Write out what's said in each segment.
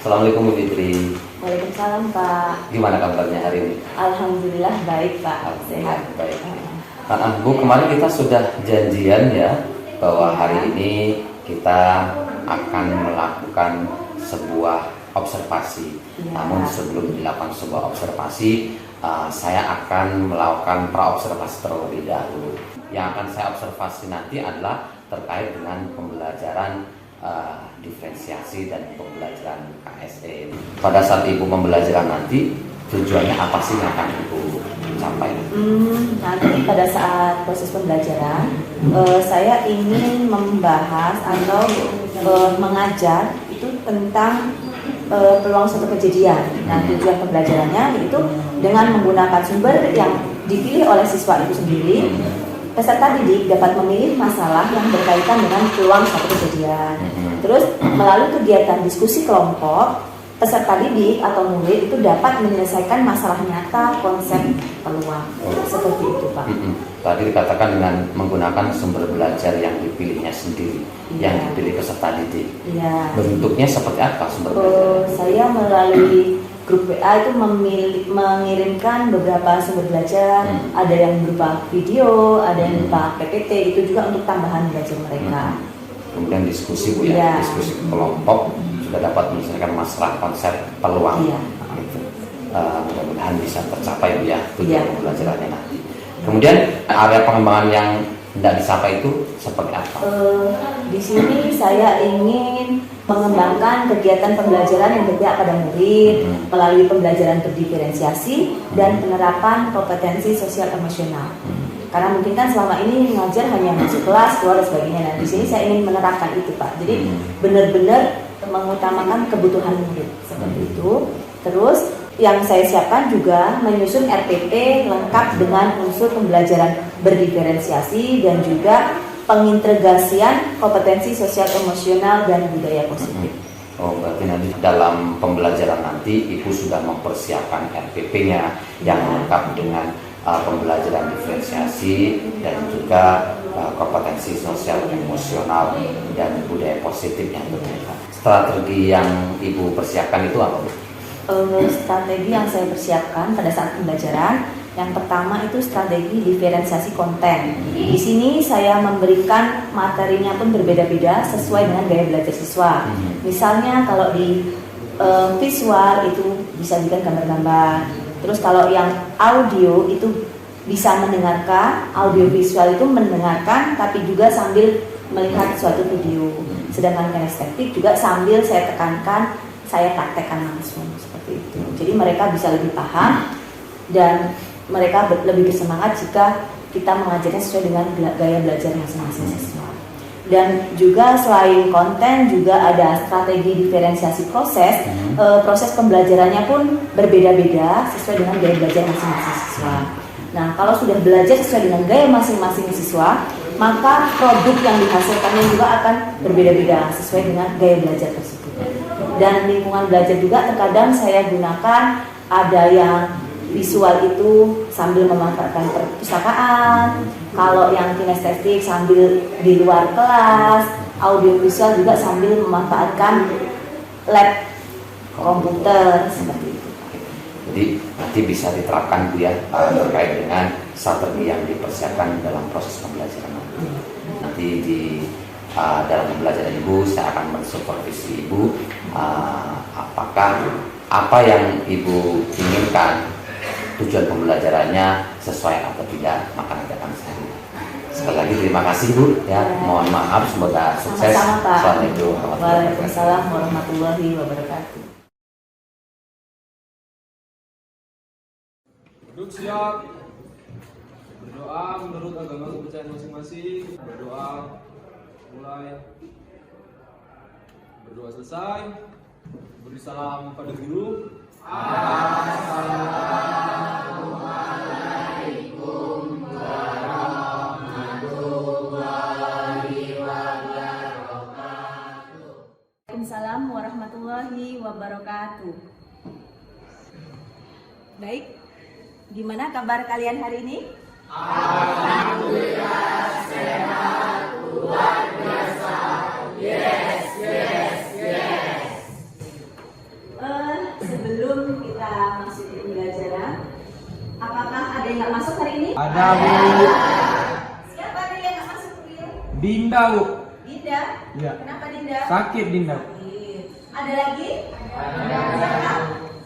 Assalamualaikum Bu Fitri. Waalaikumsalam Pak. Gimana kabarnya hari ini? Alhamdulillah baik Pak. Alhamdulillah baik. Bu, kemarin kita sudah janjian ya bahwa hari ini kita akan melakukan sebuah observasi. Ya. Namun sebelum dilakukan sebuah observasi, saya akan melakukan pra-observasi terlebih dahulu. Yang akan saya observasi nanti adalah terkait dengan pembelajaran diferensiasi dan pembelajaran KSE. Pada saat Ibu pembelajaran nanti, tujuannya apa sih yang akan Ibu capai? Nanti pada saat proses pembelajaran, saya ingin membahas atau mengajar itu tentang peluang suatu kejadian. Nah, tujuan pembelajarannya yaitu dengan menggunakan sumber yang dipilih oleh siswa itu sendiri. Peserta didik dapat memilih masalah yang berkaitan dengan peluang suatu kejadian. Terus melalui kegiatan diskusi kelompok, peserta didik atau murid itu dapat menyelesaikan masalah nyata konsep peluang. Seperti itu Pak. Tadi dikatakan dengan menggunakan sumber belajar yang dipilihnya sendiri, yang dipilih peserta didik. Iya. Bentuknya seperti apa sumber belajar? Saya melalui grup WA itu mengirimkan beberapa sumber belajar, ada yang berupa video, ada yang berupa PPT, itu juga untuk tambahan belajar mereka. Kemudian diskusi Bu ya, diskusi kelompok sudah dapat menyelesaikan masalah konsep peluang. Gitu. Mudah-mudahan bisa tercapai Bu ya tujuan pembelajarannya nanti. Kemudian area pengembangan yang tidak dicapai itu seperti apa? Di sini saya ingin mengembangkan kegiatan pembelajaran yang berpihak pada murid melalui pembelajaran berdiferensiasi dan penerapan kompetensi sosial emosional. Karena mungkin kan selama ini mengajar hanya masuk kelas, keluar dan sebagainya. Nah, di sini saya ingin menerapkan itu Pak. Jadi benar-benar mengutamakan kebutuhan murid seperti itu. Terus yang saya siapkan juga menyusun RPP lengkap dengan unsur pembelajaran berdiferensiasi dan juga pengintegrasian kompetensi sosial emosional dan budaya positif. Oh, berarti nanti dalam pembelajaran nanti Ibu sudah mempersiapkan RPP-nya yang lengkap dengan pembelajaran diferensiasi dan juga kompetensi sosial emosional dan budaya positif yang berbeda. Strategi yang Ibu persiapkan itu apa Bu? Strategi yang saya persiapkan pada saat pembelajaran, yang pertama itu strategi diferensiasi konten. Di sini saya memberikan materinya pun berbeda-beda sesuai dengan gaya belajar siswa. Misalnya kalau di visual itu bisa juga gambar-gambar. Terus kalau yang audio itu bisa mendengarkan, audio visual itu mendengarkan tapi juga sambil melihat suatu video. Sedangkan kinestetik juga sambil saya tekankan, saya praktekkan langsung seperti itu. Jadi mereka bisa lebih paham dan mereka lebih bersemangat jika kita mengajarnya sesuai dengan gaya belajar masing-masing siswa. Dan juga selain konten juga ada strategi diferensiasi proses. Proses pembelajarannya pun berbeda-beda sesuai dengan gaya belajar masing-masing siswa. Nah, kalau sudah belajar sesuai dengan gaya masing-masing siswa, maka produk yang dihasilkannya juga akan berbeda-beda sesuai dengan gaya belajar tersebut. Dan lingkungan belajar juga terkadang saya gunakan ada yang visual itu sambil memanfaatkan perpustakaan, kalau yang kinestetik sambil di luar kelas, audio visual juga sambil memanfaatkan lab komputer seperti itu. Jadi nanti bisa diterapkan Bu ya terkait dengan strategi yang dipersiapkan dalam proses pembelajaran nanti. Nanti di dalam pembelajaran Ibu saya akan mensupervisi Ibu apakah apa yang Ibu inginkan tujuan pembelajarannya sesuai atau tidak, maka nanti akan saya lihat. Sekali lagi terima kasih Bu ya. Mohon maaf, semoga sukses. Assalamualaikum warahmatullahi wabarakatuh. Duduk siap. Berdoa menurut agama kepercayaan masing-masing. Berdoa mulai. Berdoa selesai. Beri salam pada guru. Assalamualaikum warahmatullahi wabarakatuh. Waalaikumsalam warahmatullahi wabarakatuh. Baik, gimana kabar kalian hari ini? Alhamdulillah sehat, luar biasa. Yes. sebelum kita masuk ke pembelajaran, apakah ada yang nggak masuk hari ini? Ada, Bu. Siapa nih yang nggak masuk, Rio? Dinda, Bu. Dinda? Iya. Kenapa Dinda? Sakit, Dinda. Sakit. Ada lagi? Siapa?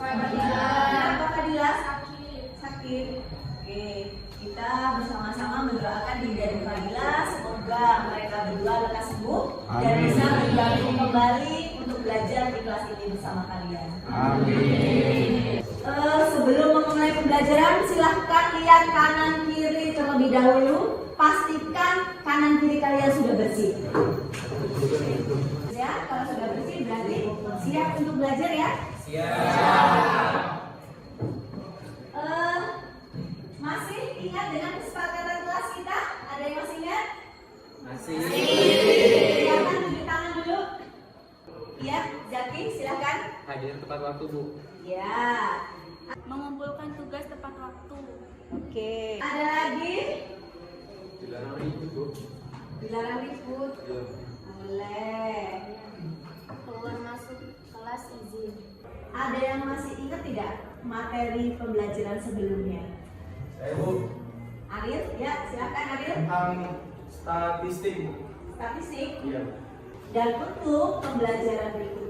Fadila. Kenapa Fadila? Sakit. Oke, kita bersama-sama mendoakan Dinda dan Fadila semoga mereka berdua lekas sembuh dan Amin. bisa bergabung kembali untuk belajar di kelas ini bersama kalian. Amin. Sebelum memulai pembelajaran, silahkan lihat kanan kiri terlebih dahulu. Pastikan kanan kiri kalian sudah bersih. Ya, kalau sudah bersih berarti siap untuk belajar ya. Masih ingat dengan kesepakatan kelas kita? Ada yang masih ingat? Masih. Silakan tunjuk tangan dulu. Iya, Zaki, silakan. Hadir tepat waktu, Bu. Ya. Mengumpulkan tugas tepat waktu. Oke. Ada lagi? Dilarang ribut, Bu. Dilarang ribut. Boleh. Keluar masuk kelas izin. Ada yang masih ingat tidak materi pembelajaran sebelumnya? Saya, Bu. Aril, ya silakan Aril. Tentang statistik, Bu. Statistik. Iya. Dan untuk pembelajaran berikutnya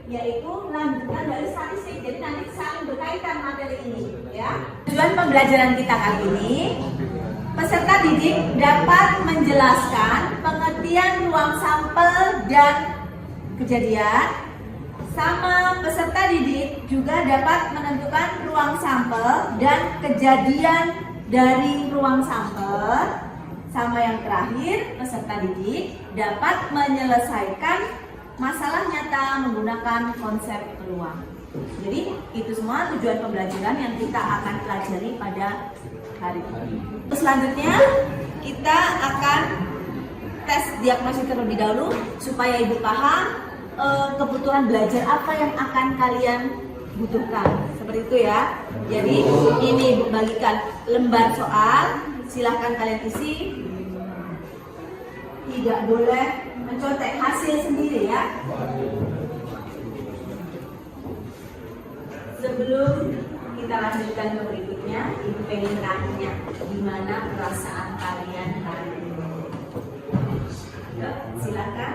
yaitu lanjutan dari statistik. Jadi nanti saling berkaitan materi ini, ya. Tujuan pembelajaran kita kali ini, peserta didik dapat menjelaskan pengertian ruang sampel dan kejadian. Sama peserta didik juga dapat menentukan ruang sampel dan kejadian dari ruang sampel. Sama yang terakhir, peserta didik dapat menyelesaikan masalah nyata menggunakan konsep peluang. Jadi itu semua tujuan pembelajaran yang kita akan pelajari pada hari ini. Selanjutnya kita akan tes diagnosis terlebih dahulu supaya ibu paham kebutuhan belajar apa yang akan kalian butuhkan. Seperti itu ya. Jadi ini ibu bagikan lembar soal, silahkan kalian isi. Tidak boleh mencontek hasil sendiri ya. Sebelum kita lanjutkan ke berikutnya, ibu pengen tanya gimana perasaan kalian hari ini. Ya, silakan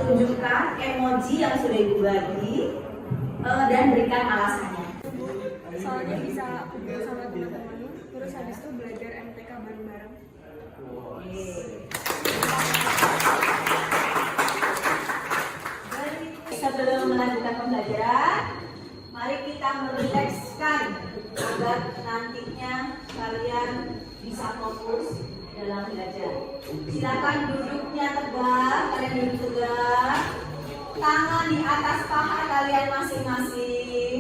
tunjukkan emoji yang sudah ibu bagi dan berikan alasannya. Soalnya bisa kumpul sama teman-teman, terus habis itu belajar MTK bareng-bareng. Oke. Sebelum melanjutkan pembelajaran, mari kita merilekskan agar nantinya kalian bisa fokus dalam belajar. Silakan duduknya tegak, kalian duduk tegak. Tangan di atas paha kalian masing-masing.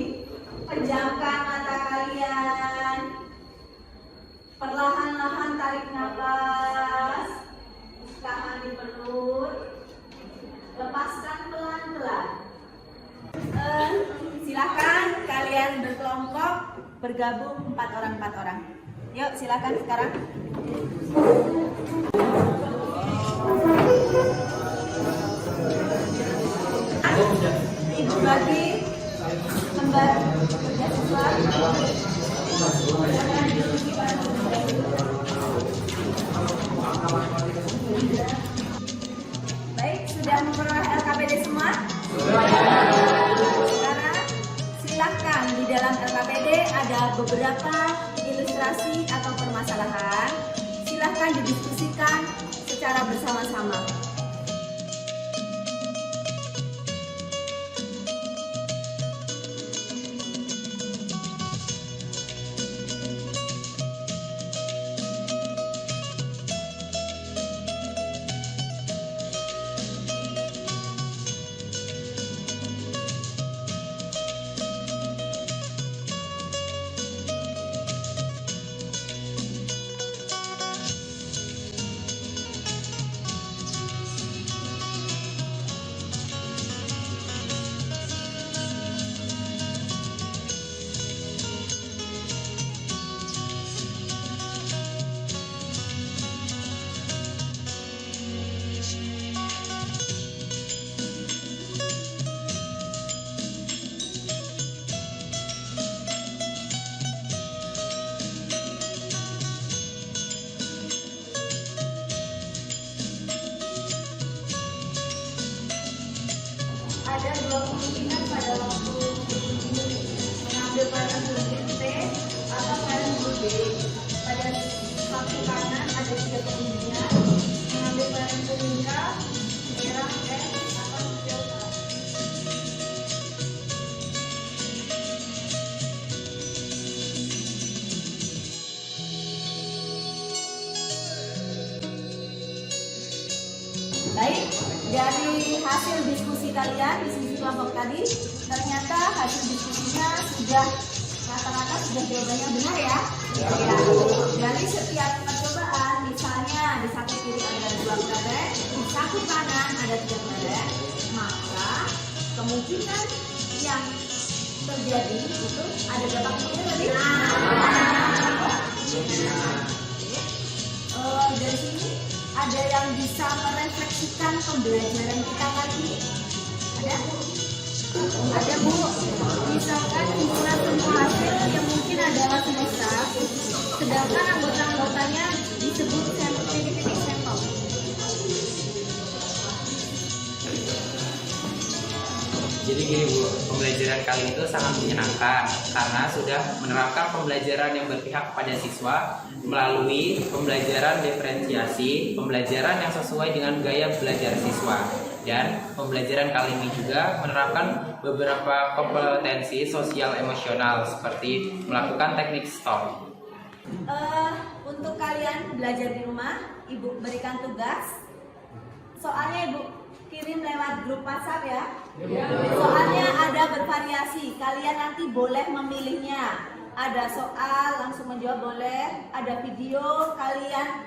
Pejamkan mata kalian. Perlahan-lahan tarik nafas. Tahan di perut. Lepaskan pelan-pelan. Silakan kalian berkelompok bergabung 4 orang. Yuk silakan sekarang. Ibu bagi lembar kerja siswa. Baik, sudah memperoleh LKPD semua? Sekarang silahkan di dalam LKPD ada beberapa ilustrasi atau permasalahan. Silahkan didiskusikan secara bersama-sama. hasil diskusi kalian di sisi kelompok tadi, ternyata hasil diskusinya sudah rata-rata sudah jawabannya benar ya. Ya. Dari setiap percobaan, misalnya di satu kiri ada 2 kelereng, di satu kanan ada 3 kelereng, maka kemungkinan yang terjadi itu ada berapa kemungkinan tadi? Dari sini ada yang bisa merefleksikan pembelajaran kita kali ini? Ada? Ada Bu. Misalkan himpunan semua hasil yang mungkin adalah semesta, sedangkan anggota-anggotanya disebut titik-titik sampel. Jadi gini Bu, pembelajaran kali itu sangat menyenangkan karena sudah menerapkan pembelajaran yang berpihak kepada siswa melalui pembelajaran diferensiasi, pembelajaran yang sesuai dengan gaya belajar siswa. Dan pembelajaran kali ini juga menerapkan beberapa kompetensi sosial emosional seperti melakukan teknik STOP. Untuk kalian belajar di rumah, Ibu berikan tugas. Soalnya Ibu kirim lewat grup WhatsApp ya. Soalnya ada bervariasi, kalian nanti boleh memilihnya. Ada soal langsung menjawab boleh, ada video kalian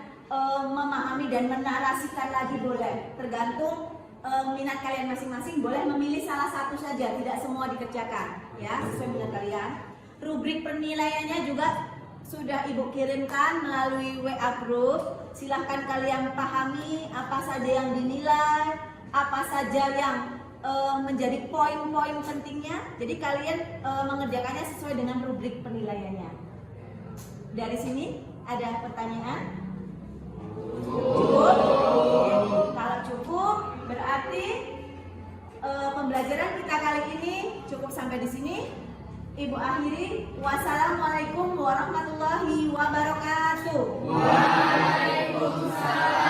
memahami dan menarasikan lagi boleh. Tergantung minat kalian masing-masing, boleh memilih salah satu saja, tidak semua dikerjakan ya, sesuai minat kalian. Rubrik penilaiannya juga sudah Ibu kirimkan melalui WA group. Silahkan kalian pahami apa saja yang dinilai, apa saja yang menjadi poin-poin pentingnya. Jadi kalian mengerjakannya sesuai dengan rubrik penilaiannya. Dari sini ada pertanyaan? Cukup? Kalau cukup berarti pembelajaran kita kali ini cukup sampai di sini. Ibu akhiri. Wassalamualaikum warahmatullahi wabarakatuh. Waalaikumsalam.